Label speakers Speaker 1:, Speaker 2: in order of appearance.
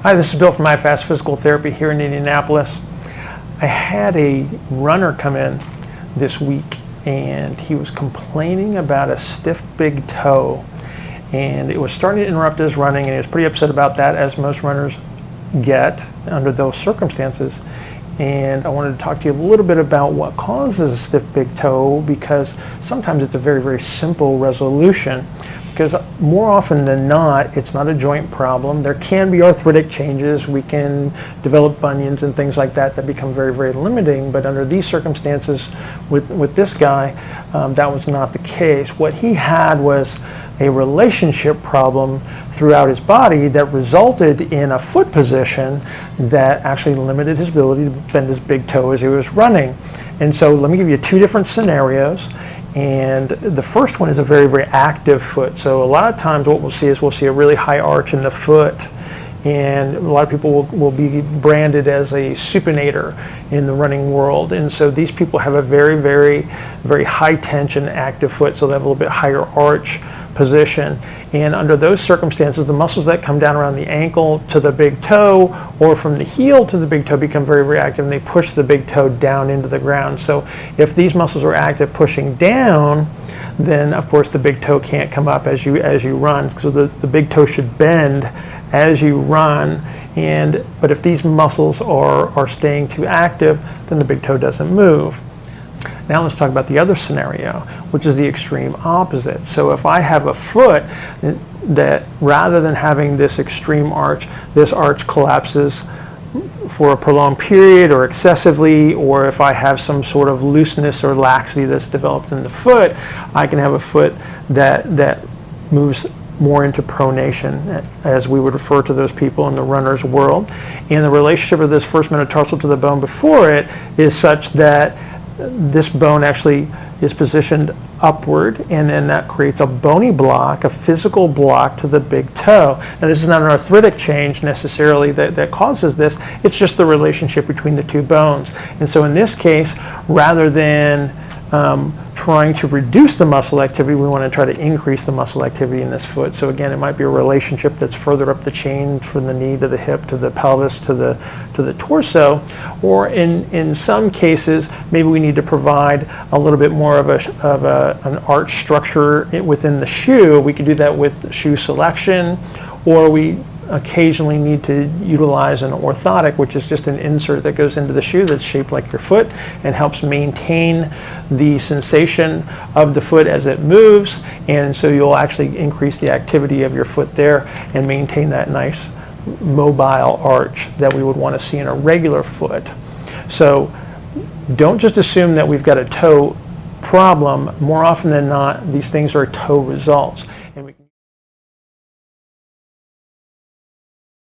Speaker 1: Hi, this is Bill from IFAST Physical Therapy here in Indianapolis. I had a runner come in this week and he was complaining about a stiff big toe, and it was starting to interrupt his running, and he was pretty upset about that, as most runners get under those circumstances. And I wanted to talk to you a little bit about what causes a stiff big toe, because sometimes it's a very, very simple resolution. Because more often than not, it's not a joint problem. There can be arthritic changes. We can develop bunions and things like that that become very, very limiting. But under these circumstances, with this guy, that was not the case. What he had was a relationship problem throughout his body that resulted in a foot position that actually limited his ability to bend his big toe as he was running. And so let me give you two different scenarios. And the first one is a very, very active foot. So a lot of times what we'll see is we'll see a really high arch in the foot. And a lot of people will be branded as a supinator in the running world. And so these people have a very, very, very high tension active foot. So they have a little bit higher arch position. And under those circumstances, the muscles that come down around the ankle to the big toe, or from the heel to the big toe, become very, very active, and they push the big toe down into the ground. So if these muscles are active pushing down, then of course the big toe can't come up as you run. So the big toe should bend as you run. But if these muscles are staying too active, then the big toe doesn't move. Now let's talk about the other scenario, which is the extreme opposite. So if I have a foot that, rather than having this extreme arch, this arch collapses for a prolonged period or excessively, or if I have some sort of looseness or laxity that's developed in the foot, I can have a foot that moves more into pronation, as we would refer to those people in the runner's world. And the relationship of this first metatarsal to the bone before it is such that this bone actually is positioned upward, and then that creates a bony block, a physical block to the big toe. Now this is not an arthritic change necessarily that causes this, it's just the relationship between the two bones. And so in this case, rather than trying to reduce the muscle activity, we want to try to increase the muscle activity in this foot. So again, it might be a relationship that's further up the chain, from the knee to the hip to the pelvis to the torso. Or in some cases, maybe we need to provide a little bit more of an arch structure within the shoe. We could do that with shoe selection, or we occasionally need to utilize an orthotic, which is just an insert that goes into the shoe that's shaped like your foot and helps maintain the sensation of the foot as it moves. And so you'll actually increase the activity of your foot there and maintain that nice mobile arch that we would want to see in a regular foot. So don't just assume that we've got a toe problem. More often than not, these things are toe results.